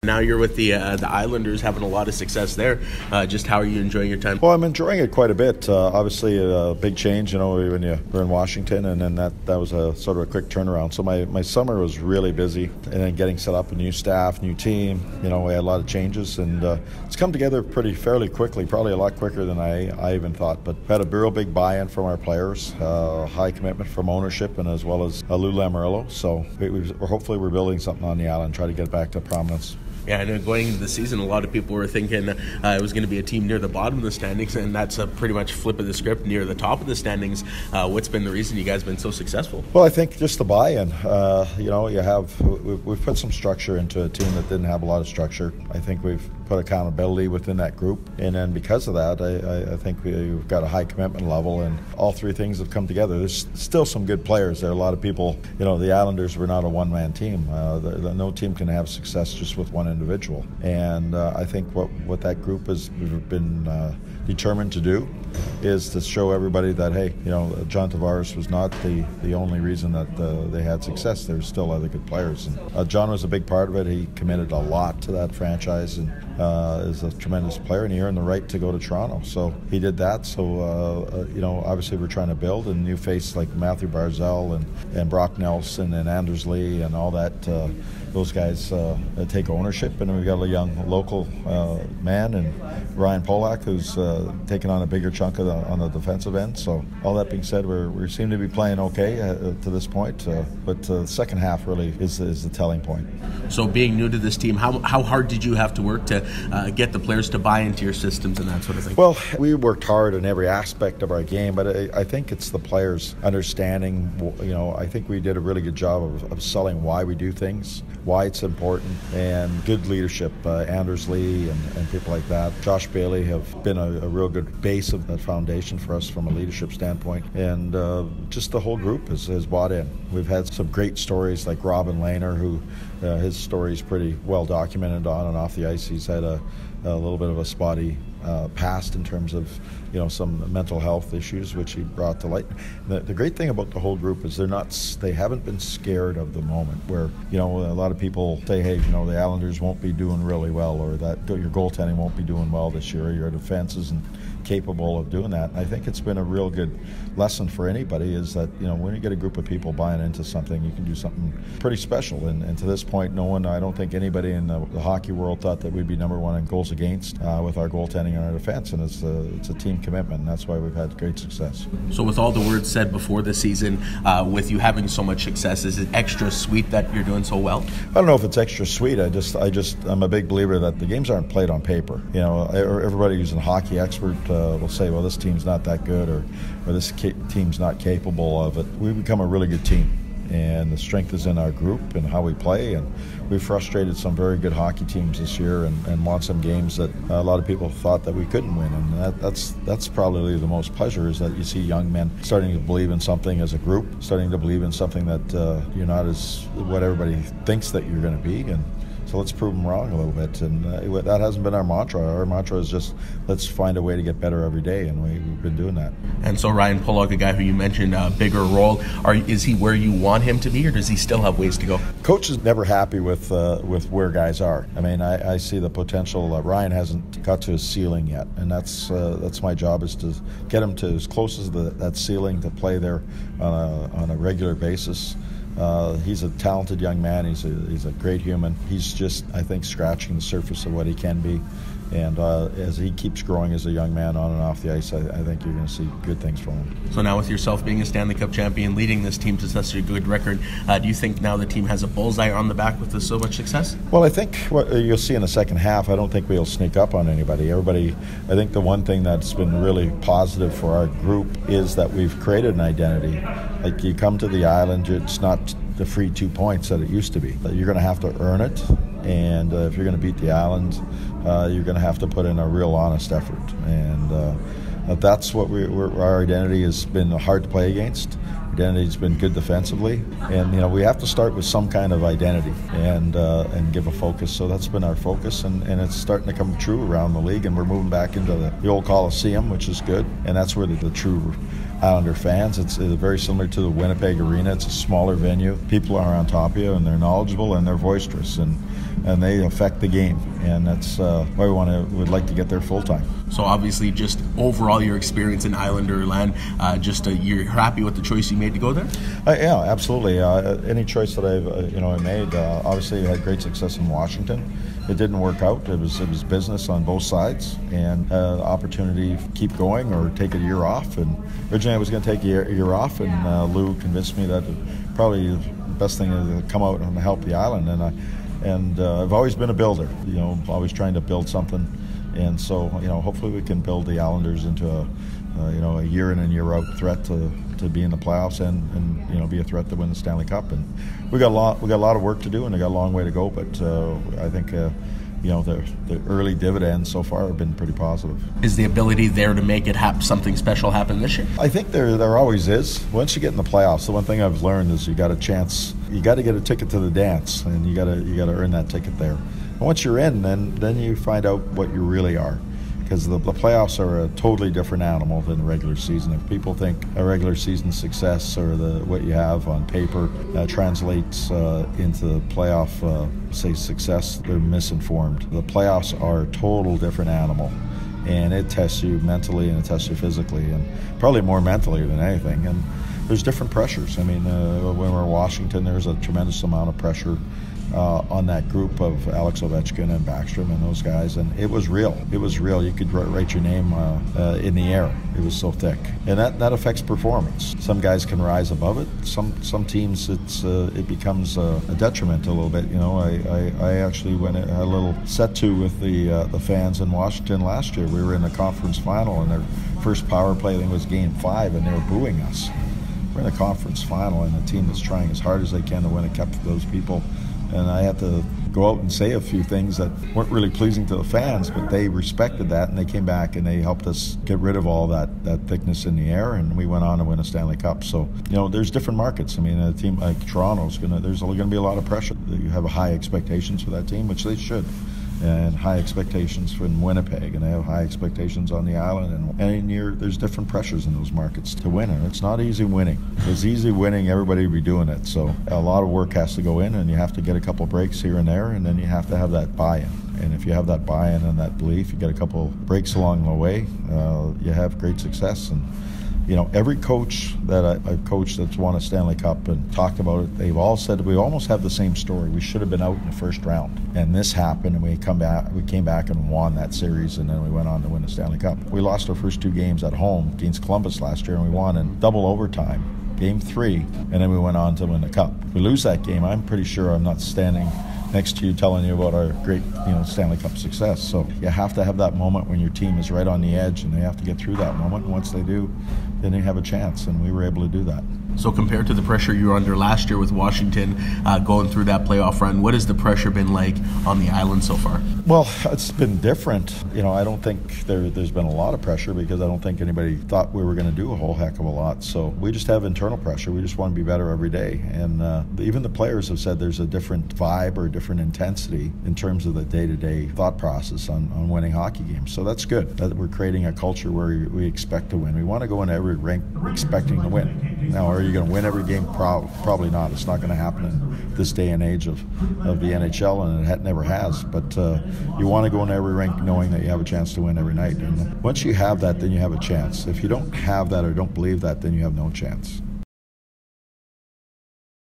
Now you're with the Islanders, having a lot of success there. Just how are you enjoying your time? Well, I'm enjoying it quite a bit. Obviously, a big change, when you were in Washington, and then that was a sort of a quick turnaround. So my summer was really busy, and then getting set up a new staff, new team. We had a lot of changes, and it's come together fairly quickly, probably a lot quicker than I even thought. But we had a real big buy-in from our players, high commitment from ownership, and as well as Lou Lamoriello. So hopefully we're building something on the island, try to get back to prominence. Yeah, I know going into the season, a lot of people were thinking it was going to be a team near the bottom of the standings, and that's a pretty much flip of the script, near the top of the standings. What's been the reason you guys have been so successful? Well, I think just the buy-in. We've put some structure into a team that didn't have a lot of structure. I think we've put accountability within that group, and then because of that, I think we've got a high commitment level, and all three things have come together. There's still some good players there. A lot of people, the Islanders were not a one-man team. No team can have success just with one individual, and I think what that group has been determined to do is to show everybody that, hey, John Tavares was not the only reason that they had success. There's still other good players, and John was a big part of it. He committed a lot to that franchise, and is a tremendous player, and he earned the right to go to Toronto. So he did that. So obviously we're trying to build, and new faces like Matthew Barzal and Brock Nelson and Anders Lee and all that. Those guys take ownership, and we've got a young local man and Ryan Polak who's taken on a bigger chunk on the defensive end. So all that being said, we seem to be playing okay to this point, but the second half really is the telling point. So being new to this team, how hard did you have to work to get the players to buy into your systems and that sort of thing? Well, we worked hard in every aspect of our game, but I think it's the players understanding. I think we did a really good job of selling why we do things, why it's important, and good leadership. Anders Lee and people like that. Josh Bailey have been a real good base of that foundation for us from a leadership standpoint, and just the whole group has bought in. We've had some great stories like Robin Lehner, who his story is pretty well documented on and off the ice. He's had a little bit of a spotty past in terms of some mental health issues, which he brought to light. The great thing about the whole group is they haven't been scared of the moment, where a lot of people say, hey, the Islanders won't be doing really well, or that your goaltending won't be doing well this year, or your defense isn't capable of doing that. And I think it's been a real good lesson for anybody, is that when you get a group of people buying into something, you can do something pretty special. And to this point, I don't think anybody in the hockey world thought that we'd be number one in goals against with our goaltending and our defense, and it's a team commitment, and that's why we've had great success. So with all the words said before the season, with you having so much success, is it extra sweet that you're doing so well? I don't know if it's extra sweet. I'm a big believer that the games aren't played on paper. Everybody who's a hockey expert will say, well, this team's not that good, or this team's not capable of it. We've become a really good team, and the strength is in our group and how we play, and we've frustrated some very good hockey teams this year and won some games that a lot of people thought that we couldn't win, and that's probably the most pleasure, is that you see young men starting to believe in something as a group, starting to believe in something that you're not as what everybody thinks that you're going to be, and so let's prove them wrong a little bit, and that hasn't been our mantra. Our mantra is just, let's find a way to get better every day, and we've been doing that. And so Ryan Polak, a guy who you mentioned, a bigger role, is he where you want him to be, or does he still have ways to go? Coach is never happy with where guys are. I mean, I see the potential. Ryan hasn't got to his ceiling yet, and that's my job, is to get him to as close as that ceiling, to play there on a regular basis. He's a talented young man. He's a great human. He's just, I think, scratching the surface of what he can be. And as he keeps growing as a young man on and off the ice, I think you're going to see good things from him. So now with yourself being a Stanley Cup champion, leading this team to such a good record, do you think now the team has a bullseye on the back with so much success? Well, I think what you'll see in the second half, I don't think we'll sneak up on anybody. I think the one thing that's been really positive for our group is that we've created an identity. Like, you come to the island, it's not the free 2 points that it used to be. You're going to have to earn it, and if you're going to beat the island, you're going to have to put in a real honest effort. And that's what our identity has been hard to play against. Identity's been good defensively, and we have to start with some kind of identity and give a focus. So that's been our focus, and it's starting to come true around the league, and we're moving back into the old Coliseum, which is good, and that's where the true Islander fans. It's very similar to the Winnipeg Arena. It's a smaller venue. People are on top of you, and they're knowledgeable, and they're boisterous, and and they affect the game, and that's why would like to get there full time. So obviously, just overall your experience in Islander land, you're happy with the choice you made to go there? Yeah, absolutely. Any choice that I made, obviously I had great success in Washington. It didn't work out. It was business on both sides, and opportunity to keep going or take a year off. And originally I was going to take a year off, and Lou convinced me that probably the best thing is to come out and help the island. And I've always been a builder. Always trying to build something. And so, hopefully we can build the Islanders into a year in and year out threat to be in the playoffs and be a threat to win the Stanley Cup. And we got a lot of work to do, and we got a long way to go. But I think the early dividends so far have been pretty positive. Is the ability there to make it something special happen this year? I think there always is. Once you get in the playoffs, the one thing I've learned is you got a chance. You got to get a ticket to the dance, and you got to earn that ticket there. And once you're in, then you find out what you really are, because the playoffs are a totally different animal than the regular season. If people think a regular season success or what you have on paper translates into playoff success, they're misinformed. The playoffs are a total different animal, and it tests you mentally and it tests you physically, and probably more mentally than anything. And there's different pressures. I mean, when we're in Washington, there's a tremendous amount of pressure on that group of Alex Ovechkin and Backstrom and those guys, and it was real. It was real. You could write your name in the air. It was so thick, and that affects performance. Some guys can rise above it. Some teams it becomes a detriment a little bit. I actually went a little set to with the fans in Washington last year. We were in the conference final, and their first power play, I think, was Game 5, and they were booing us. We're in the conference final, and a team that's trying as hard as they can to win a cup for those people. And I had to go out and say a few things that weren't really pleasing to the fans, but they respected that, and they came back and they helped us get rid of all that thickness in the air, and we went on to win a Stanley Cup. So, there's different markets. I mean, a team like Toronto's there's going to be a lot of pressure. You have high expectations for that team, which they should, and high expectations from Winnipeg, and they have high expectations on the island, and there's different pressures in those markets to win, and it's not easy winning. If it's easy winning, everybody would be doing it. So a lot of work has to go in, and you have to get a couple breaks here and there, and then you have to have that buy-in. And if you have that buy-in and that belief, you get a couple breaks along the way, you have great success. And every coach that I've coached that's won a Stanley Cup and talked about it, they've all said we almost have the same story. We should have been out in the first round, and this happened, and we came back and won that series, and then we went on to win the Stanley Cup. We lost our first 2 games at home against Columbus last year, and we won in double overtime, Game 3, and then we went on to win the Cup. If we lose that game, I'm pretty sure I'm not standing next to you telling you about our great Stanley Cup success. So you have to have that moment when your team is right on the edge, and they have to get through that moment, and once they do, then they have a chance, and we were able to do that. So compared to the pressure you were under last year with Washington going through that playoff run, what has the pressure been like on the island so far? Well, it's been different. I don't think there's been a lot of pressure, because I don't think anybody thought we were going to do a whole heck of a lot. So we just have internal pressure. We just want to be better every day. And even the players have said there's a different vibe or different intensity in terms of the day-to-day thought process on winning hockey games. So that's good. That we're creating a culture where we expect to win. We want to go into every rink expecting to win. Now, are you going to win every game? Probably not. It's not going to happen in this day and age of the NHL, and it never has. But you want to go in every rink knowing that you have a chance to win every night. And once you have that, then you have a chance. If you don't have that or don't believe that, then you have no chance.